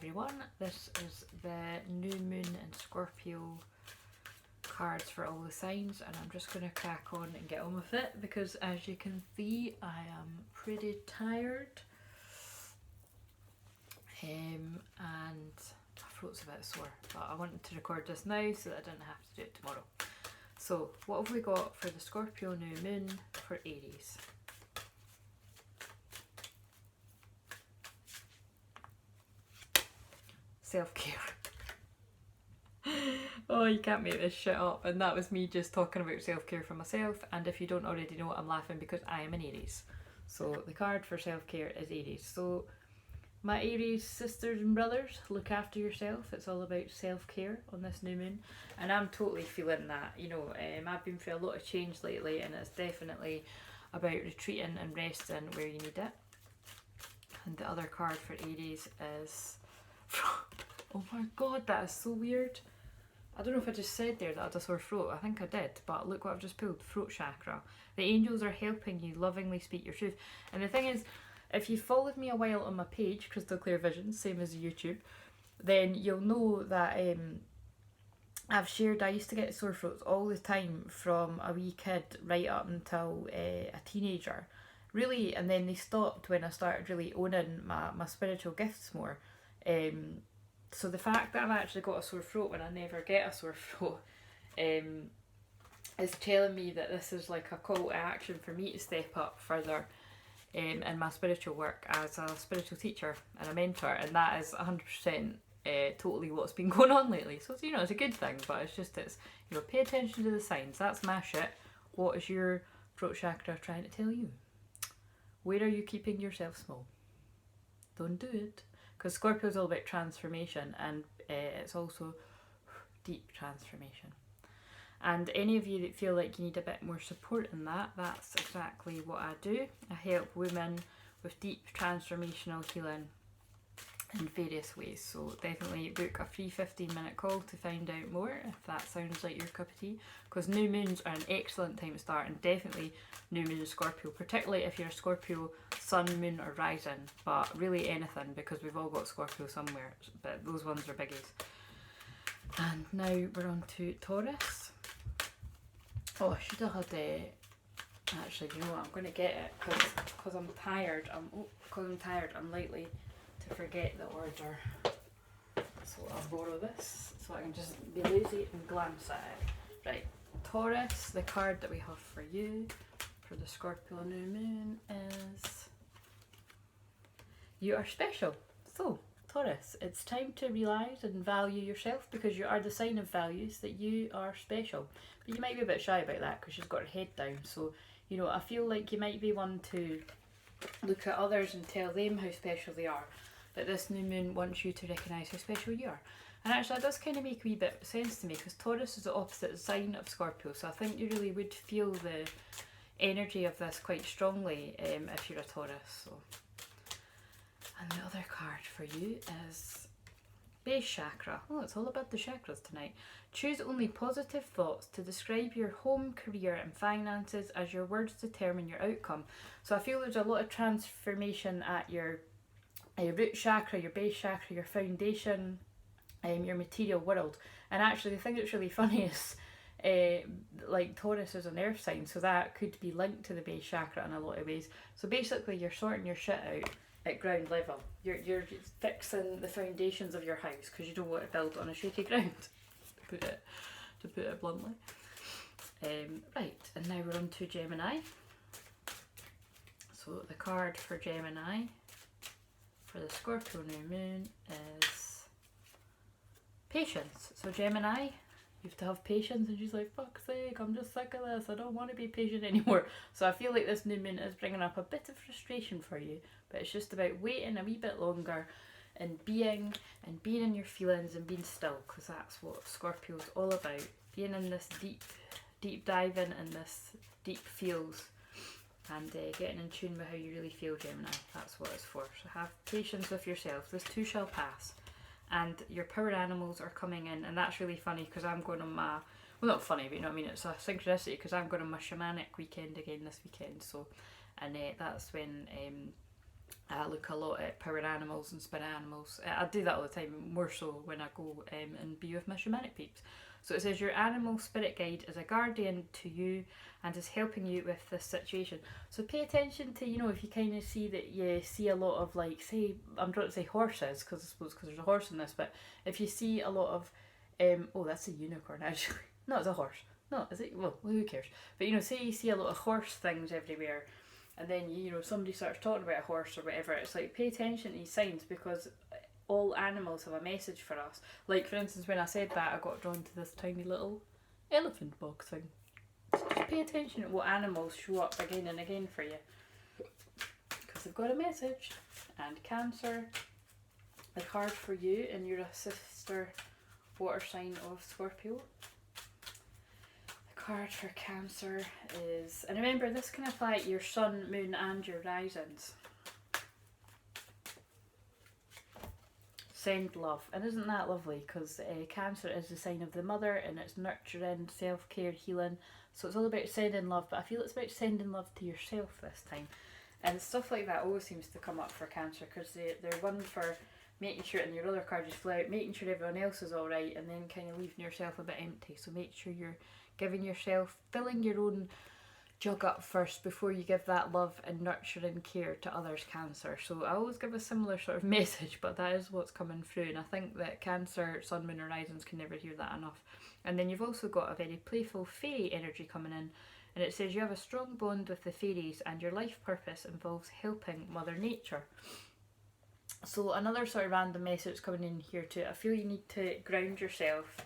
everyone. This is the new moon and Scorpio cards for all the signs, and I'm just going to crack on and get on with it because, as you can see, I am pretty tired and my throat's a bit sore, but I wanted to record this now so that I didn't have to do it tomorrow. So what have we got for the Scorpio new moon for Aries? Self-care. Oh, you can't make this shit up. And that was me just talking about self-care for myself. And if you don't already know, I'm laughing because I am an Aries. So the card for self-care is Aries. So my Aries sisters and brothers, look after yourself. It's all about self-care on this new moon. And I'm totally feeling that. You know, I've been through a lot of change lately, and it's definitely about retreating and resting where you need it. And the other card for Aries is... Oh my god, that is so weird. I don't know if I just said there that I had a sore throat. I think I did, but look what I've just pulled. Throat chakra. The angels are helping you lovingly speak your truth. And the thing is, if you followed me a while on my page, Crystal Clear Visions, same as YouTube, then you'll know that I've shared I used to get sore throats all the time from a wee kid right up until a teenager. Really, and then they stopped when I started really owning my spiritual gifts more. So the fact that I've actually got a sore throat when I never get a sore throat is telling me that this is like a call to action for me to step up further in my spiritual work as a spiritual teacher and a mentor, and that is 100% totally what's been going on lately. So you know, it's a good thing, but it's you know, pay attention to the signs. That's my shit. What is your throat chakra trying to tell you? Where are you keeping yourself small? Don't do it. Because Scorpio is all about transformation, and it's also deep transformation. And any of you that feel like you need a bit more support in that, that's exactly what I do. I help women with deep transformational healing in various ways. So definitely book a free 15-minute call to find out more if that sounds like your cup of tea. Because new moons are an excellent time to start, and definitely new moon is Scorpio, particularly if you're a Scorpio sun, moon or rising, but really anything, because we've all got Scorpio somewhere, but those ones are biggies. And now we're on to Taurus. Oh, I should have had actually, you know what, I'm going to get it because I'm tired. I'm likely to forget the order. So I'll borrow this so I can just be lazy and glance at it. Right, Taurus, the card that we have for you for the Scorpio new moon is you are special. So Taurus, it's time to realise and value yourself, because you are the sign of values that you are special. But you might be a bit shy about that because she's got her head down. So, you know, I feel like you might be one to look at others and tell them how special they are. But this new moon wants you to recognise how special you are. And actually that does kind of make a wee bit of sense to me, because Taurus is the opposite sign of Scorpio. So I think you really would feel the energy of this quite strongly if you're a Taurus. So. And the other card for you is base chakra. Oh, it's all about the chakras tonight. Choose only positive thoughts to describe your home, career and finances, as your words determine your outcome. So I feel there's a lot of transformation at your root chakra, your base chakra, your foundation, your material world. And actually the thing that's really funny is like Taurus is an earth sign, so that could be linked to the base chakra in a lot of ways. So basically you're sorting your shit out at ground level. You're fixing the foundations of your house because you don't want to build on a shaky ground, to put it bluntly. Right, and now we're on to Gemini. So the card for Gemini for the Scorpio new moon is patience. So Gemini, you have to have patience, and she's like, fuck's sake, I'm just sick of this, I don't want to be patient anymore. So I feel like this new moon is bringing up a bit of frustration for you, but it's just about waiting a wee bit longer and being in your feelings and being still, because that's what Scorpio is all about. Being in this deep diving and this deep feels, and getting in tune with how you really feel, Gemini. That's what it's for. So have patience with yourself. This too shall pass. And your power animals are coming in, and that's really funny because I'm going on my, well, not funny, but you know what I mean, it's a synchronicity because I'm going on my shamanic weekend again this weekend. So, and that's when I look a lot at power animals and spirit animals. I do that all the time, more so when I go and be with my shamanic peeps. So it says your animal spirit guide is a guardian to you and is helping you with this situation. So pay attention to, you know, if you kind of see that you see a lot of, like, say, I'm trying to say horses, because I suppose because there's a horse in this, but if you see a lot of, oh, that's a unicorn actually. No, it's a horse. No, is it? Well, who cares? But, you know, say you see a lot of horse things everywhere, and then, you know, somebody starts talking about a horse or whatever, it's like, pay attention to these signs, because all animals have a message for us. Like, for instance, when I said that, I got drawn to this tiny little elephant box thing. So just pay attention to what animals show up again and again for you, because they've got a message. And Cancer, the card for you, and you're a sister water sign of Scorpio. Card for Cancer is, and remember, this can apply to your sun, moon and your risings. Send love. And isn't that lovely? Because Cancer is the sign of the mother, and it's nurturing, self-care, healing. So it's all about sending love, but I feel it's about sending love to yourself this time. And stuff like that always seems to come up for Cancer, because they're one for making sure, and your other card just flew out, making sure everyone else is alright, and then kind of leaving yourself a bit empty. So make sure you're giving yourself, filling your own jug up first before you give that love and nurturing care to others, Cancer. So I always give a similar sort of message, but that is what's coming through, and I think that Cancer, Sun, Moon, Horizons can never hear that enough. And then you've also got a very playful fairy energy coming in, and it says you have a strong bond with the fairies and your life purpose involves helping Mother Nature. So another sort of random message coming in here too. I feel you need to ground yourself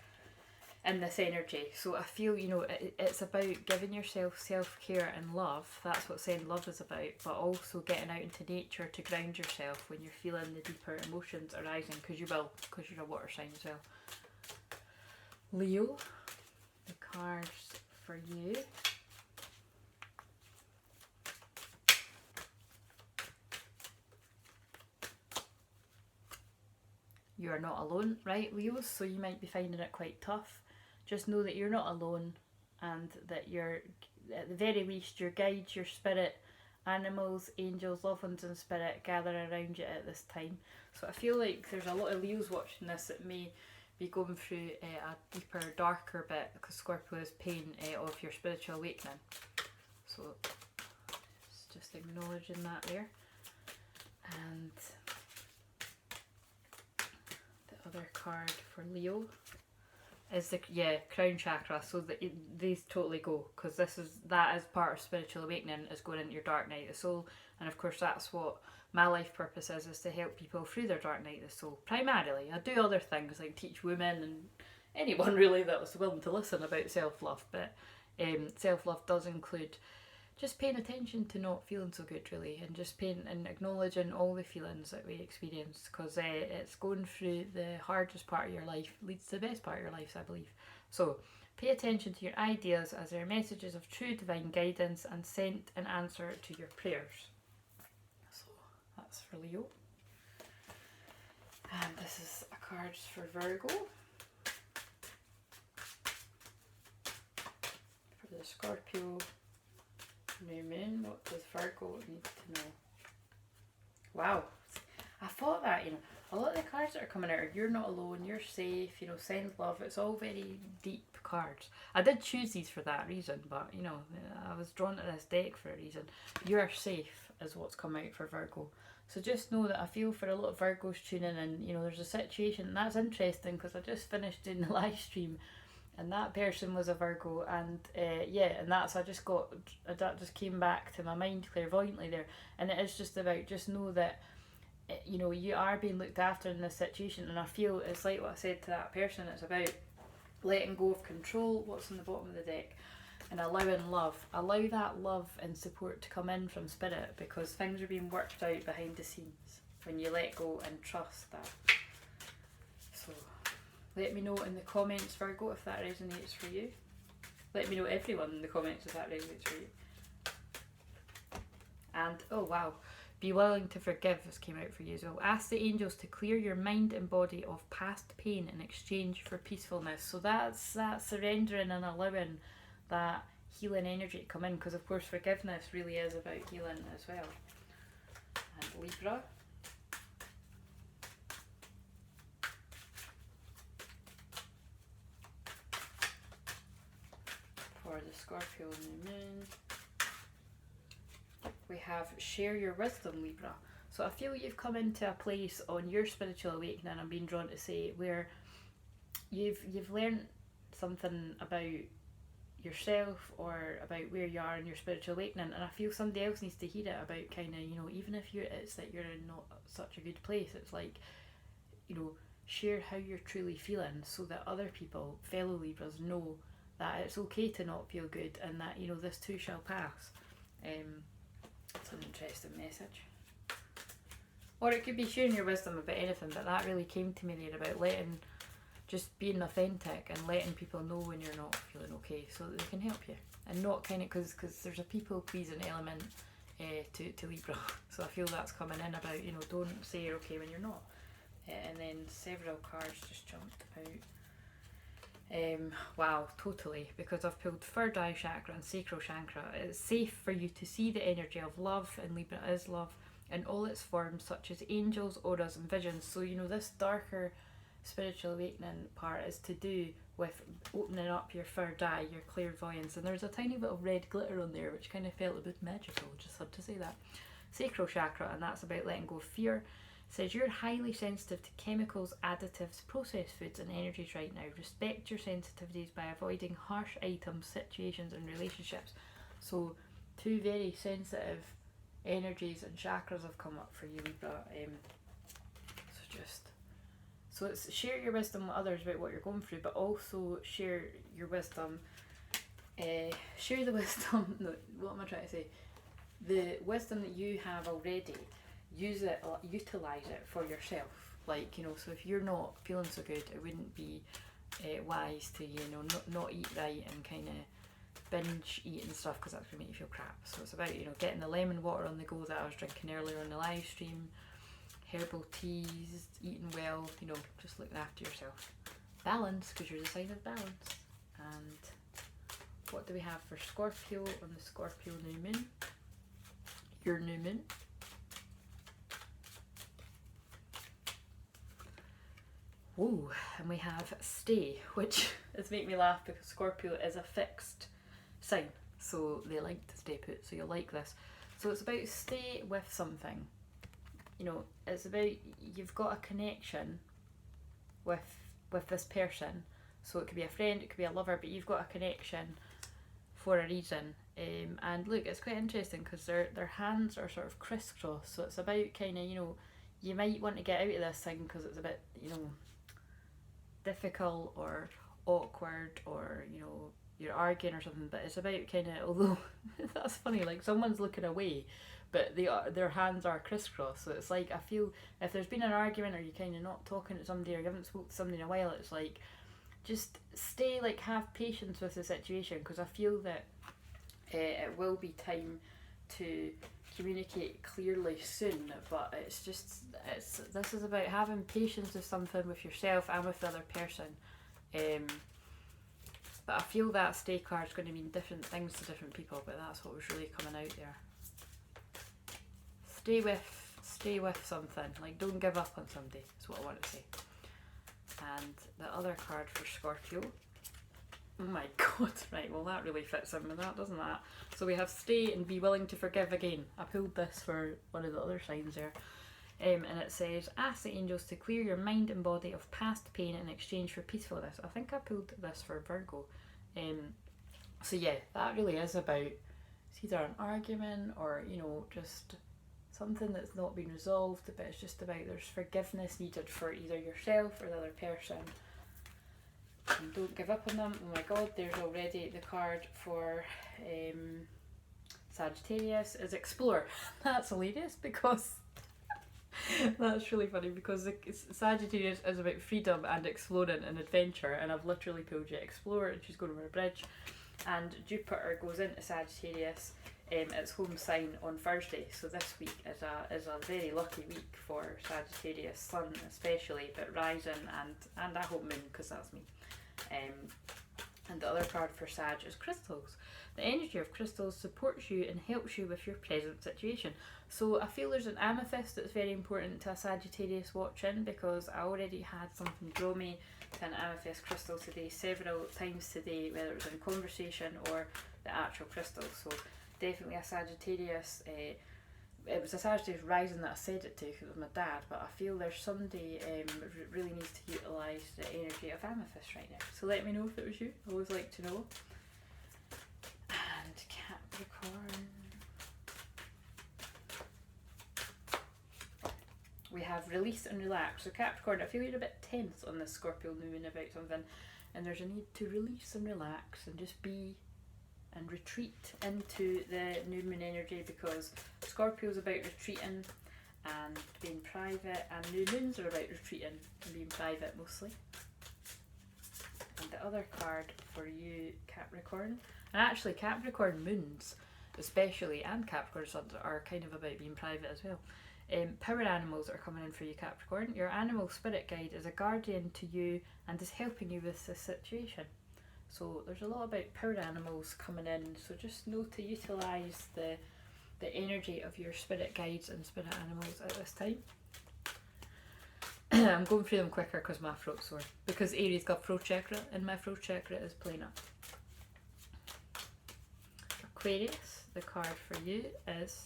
in this energy. So I feel, you know, it's about giving yourself self-care and love. That's what Send Love is about, but also getting out into nature to ground yourself when you're feeling the deeper emotions arising, because you will, because you're a water sign as well. Leo, the cards for you. You are not alone, right, Leos? So you might be finding it quite tough. Just know that you're not alone, and that you're, at the very least, your guides, your spirit, animals, angels, loved ones in spirit gather around you at this time. So I feel like there's a lot of Leos watching this that may be going through a deeper, darker bit, because Scorpio is pain of your spiritual awakening. So just acknowledging that there. And the other card for Leo is the crown chakra. So these totally go, because that is part of spiritual awakening, is going into your dark night of the soul. And of course that's what my life purpose is to help people through their dark night of the soul. Primarily I do other things like teach women and anyone really that was willing to listen about self-love, but self-love does include just paying attention to not feeling so good, really, and just paying and acknowledging all the feelings that we experience, because it's going through the hardest part of your life leads to the best part of your life, I believe. So pay attention to your ideas, as they are messages of true divine guidance and sent in answer to your prayers. So that's for Leo. And this is a card for Virgo. For the Scorpio new moon, what does Virgo need to know? Wow, I thought that, you know, a lot of the cards that are coming out are you're not alone, you're safe, you know, send love. It's all very deep cards. I did choose these for that reason, but, you know, I was drawn to this deck for a reason. You're safe is what's come out for Virgo. So just know that I feel for a lot of Virgos tuning in, you know, there's a situation, and that's interesting because I just finished doing the live stream and that person was a Virgo, and that just came back to my mind clairvoyantly there. And it is just about, just know that, you know, you are being looked after in this situation. And I feel it's like what I said to that person, it's about letting go of control, what's on the bottom of the deck, and allowing love. Allow that love and support to come in from spirit, because things are being worked out behind the scenes when you let go and trust that. So let me know in the comments, Virgo, if that resonates for you. Let me know, everyone, in the comments, if that resonates for you. And, oh wow, be willing to forgive, this came out for you as well. Ask the angels to clear your mind and body of past pain in exchange for peacefulness. So that's that surrendering and allowing that healing energy to come in, because of course forgiveness really is about healing as well. and Libra. For the Scorpio new moon, we have share your wisdom, Libra. So I feel you've come into a place on your spiritual awakening, I'm being drawn to say, where you've learned something about yourself or about where you are in your spiritual awakening, and I feel somebody else needs to hear it about kind of, you know, even if it's that you're in not such a good place, it's like, you know, share how you're truly feeling so that other people, fellow Libras, know that it's okay to not feel good and that, you know, this too shall pass. It's an interesting message. Or it could be sharing your wisdom about anything, but that really came to me there about just being authentic and letting people know when you're not feeling okay so that they can help you. And not kind of, because there's a people pleasing element to Libra. So I feel that's coming in about, you know, don't say you're okay when you're not. And then several cards just jumped out. Wow, totally, because I've pulled third eye chakra and sacral chakra. It's safe for you to see the energy of love, and Libra is love in all its forms, such as angels, auras and visions. So, you know, this darker spiritual awakening part is to do with opening up your third eye, your clairvoyance, and there's a tiny bit of red glitter on there which kind of felt a bit magical, just had to say that. Sacral chakra, and that's about letting go of fear. It says you're highly sensitive to chemicals, additives, processed foods and energies right now. Respect your sensitivities by avoiding harsh items, situations and relationships. So two very sensitive energies and chakras have come up for you, Libra. So it's share your wisdom with others about what you're going through, but also share your wisdom. Share the wisdom. No, what am I trying to say? The wisdom that you have already, use it, utilize it for yourself. Like, you know, so if you're not feeling so good, it wouldn't be wise to, you know, not eat right and kind of binge eat and stuff, because that's going to make you feel crap. So it's about, you know, getting the lemon water on the go that I was drinking earlier on the live stream, herbal teas, eating well, you know, just looking after yourself. Balance, because you're the sign of balance. And what do we have for Scorpio on the Scorpio new moon? Your new moon. Whoa, and we have stay, which is make me laugh because Scorpio is a fixed sign, so they like to stay put, so you'll like this. So it's about stay with something. You know, it's about you've got a connection with this person. So it could be a friend, it could be a lover, but you've got a connection for a reason. And look, it's quite interesting because their hands are sort of crisscross. So it's about kind of, you know, you might want to get out of this thing because it's a bit, you know, difficult or awkward, or, you know, you're arguing or something. But it's about kind of, although that's funny, like someone's looking away, but their hands are crisscross. So it's like, I feel if there's been an argument, or you're kind of not talking to somebody, or you haven't spoken to somebody in a while, it's like, just stay, like, have patience with the situation, because I feel that it will be time to communicate clearly soon. But it's just, this is about having patience with something, with yourself and with the other person. But I feel that stay card is going to mean different things to different people, but that's what was really coming out there. Stay with something, like don't give up on somebody, is what I want to say. And the other card for Scorpio, oh my god, right, well that really fits in with that, doesn't that? So we have stay and be willing to forgive again. I pulled this for one of the other signs there. And it says, ask the angels to clear your mind and body of past pain in exchange for peacefulness. I think I pulled this for Virgo. So yeah, that really is about, it's either an argument or, you know, just something that's not been resolved, but it's just about there's forgiveness needed for either yourself or the other person. And don't give up on them. Oh my god, there's already the card for Sagittarius is explore. That's hilarious because that's really funny, because Sagittarius is about freedom and exploring and adventure, and I've literally pulled you explore, and she's going over a bridge. And Jupiter goes into Sagittarius, its home sign, on Thursday. So this week is a very lucky week for Sagittarius, Sun especially, but rising and I hope moon, because that's me. And the other card for Sag is crystals. The energy of crystals supports you and helps you with your present situation. So I feel there's an amethyst that's very important to a Sagittarius watching, because I already had something draw me to an amethyst crystal today several times today, whether it was in conversation or the actual crystal. So definitely a Sagittarius. It was a Sagittarius rising that I said it to because it was my dad, but I feel there's somebody really needs to utilise the energy of amethyst right now. So let me know if it was you. I always like to know. And Capricorn. We have release and relax. So Capricorn, I feel you're a bit tense on this Scorpio new moon about something, and there's a need to release and relax and just be and retreat into the new moon energy, because Scorpio's about retreating and being private, and new moons are about retreating and being private mostly. And the other card for you, Capricorn, and actually Capricorn moons especially and Capricorn suns are kind of about being private as well. Power animals are coming in for you, Capricorn. Your animal spirit guide is a guardian to you and is helping you with this situation. So there's a lot about power animals coming in, so just know to utilise the energy of your spirit guides and spirit animals at this time. I'm going through them quicker because my throat's sore, because Aries got throat chakra and my throat chakra is playing up. Aquarius, the card for you is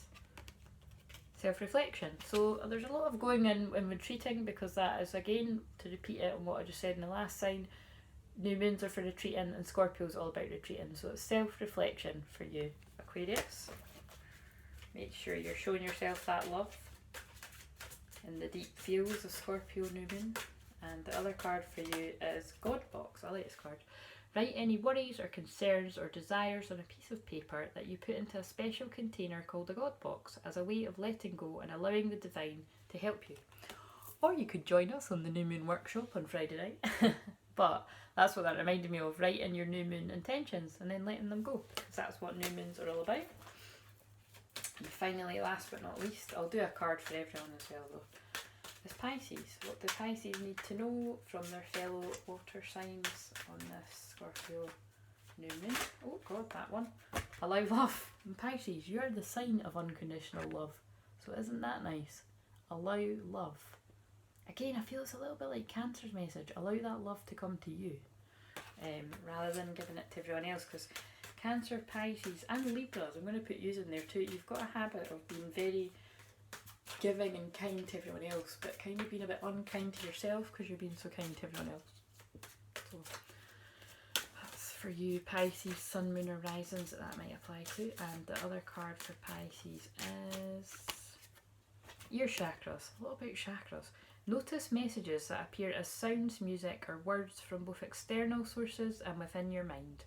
self-reflection. So there's a lot of going in and retreating, because that is, again, to repeat it on what I just said in the last sign, new moons are for retreating and Scorpio's all about retreating. So it's self-reflection for you, Aquarius. Make sure you're showing yourself that love in the deep feels of Scorpio new moon. And the other card for you is God Box. I like this card. Write any worries or concerns or desires on a piece of paper that you put into a special container called a God Box, as a way of letting go and allowing the divine to help you. Or you could join us on the new moon workshop on Friday night. But that's what that reminded me of, writing your new moon intentions and then letting them go, because that's what new moons are all about. And finally, last but not least, I'll do a card for everyone as well though, is Pisces. What do Pisces need to know from their fellow water signs on this Scorpio new moon? Oh god, that one. Allow love. And Pisces, you're the sign of unconditional love. So isn't that nice? Allow love. Again, I feel it's a little bit like Cancer's message. Allow that love to come to you, rather than giving it to everyone else, because Cancer, Pisces and Libras, I'm going to put you in there too. You've got a habit of being very giving and kind to everyone else, but kind of being a bit unkind to yourself because you're being so kind to everyone else. So that's for you, Pisces, Sun, Moon or Risings, that might apply to. And the other card for Pisces is your chakras. What about chakras? Notice messages that appear as sounds, music or words from both external sources and within your mind.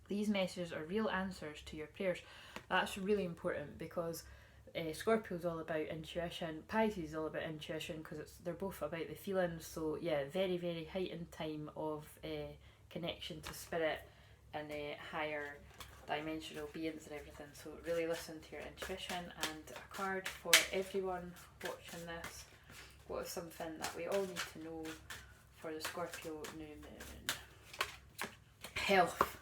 These messages are real answers to your prayers. That's really important, because Scorpio is all about intuition, Pisces is all about intuition, because they're both about the feelings. So yeah, very, very heightened time of connection to spirit and higher dimensional beings and everything. So really listen to your intuition. And a card for everyone watching this. What is something that we all need to know for the Scorpio new moon? Health.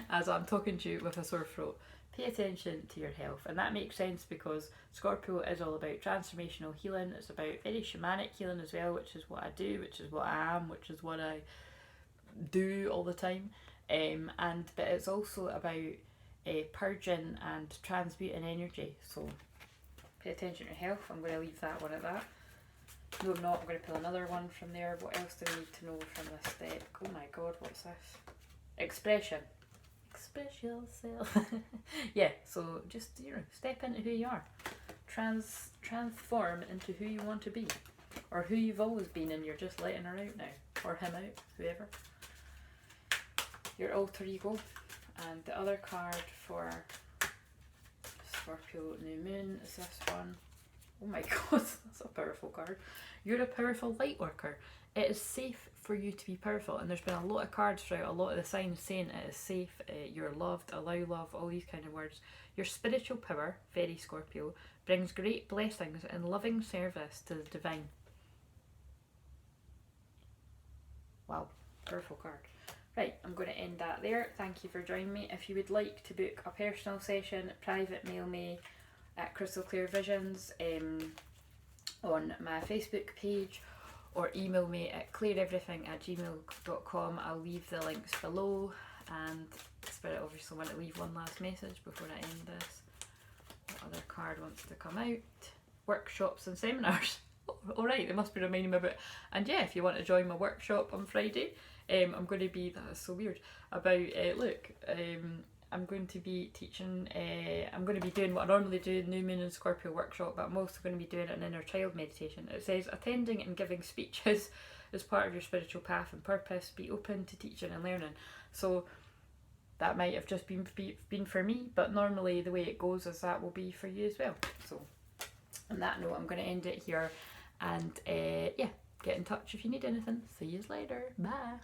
As I'm talking to you with a sore throat, pay attention to your health. And that makes sense, because Scorpio is all about transformational healing. It's about very shamanic healing as well, which is what I do, which is what I am, which is what I do all the time. But it's also about purging and transmuting energy. So pay attention to your health. I'm going to leave that one at that. No, I'm not. I'm going to pull another one from there. What else do we need to know from this deck? Oh my god, what's this? Expression. Express yourself. Yeah, so just, step into who you are. Transform into who you want to be. Or who you've always been and you're just letting her out now. Or him out, whoever. Your alter ego. And the other card for Scorpio new moon is this one. Oh my god, that's a powerful card. You're a powerful light worker. It is safe for you to be powerful, and there's been a lot of cards throughout a lot of the signs saying it is safe, you're loved, allow love, all these kind of words. Your spiritual power, very Scorpio, brings great blessings and loving service to the divine. Wow, powerful card. Right, I'm going to end that there. Thank you for joining me. If you would like to book a personal session, private mail me at Crystal Clear Visions on my Facebook page, or email me at claireverything@gmail.com. I'll leave the links below, and Spirit obviously want to leave one last message before I end this. What other card wants to come out? Workshops and seminars. Alright, they must be reminding me about, and yeah, if you want to join my workshop on Friday, I'm going to be, that is so weird, about, I'm going to be teaching, I'm going to be doing what I normally do, New Moon and Scorpio workshop, but I'm also going to be doing an inner child meditation. It says, attending and giving speeches is part of your spiritual path and purpose. Be open to teaching and learning. So that might have just been for me, but normally the way it goes is that will be for you as well. So on that note, I'm going to end it here, and yeah, get in touch if you need anything. See you later. Bye.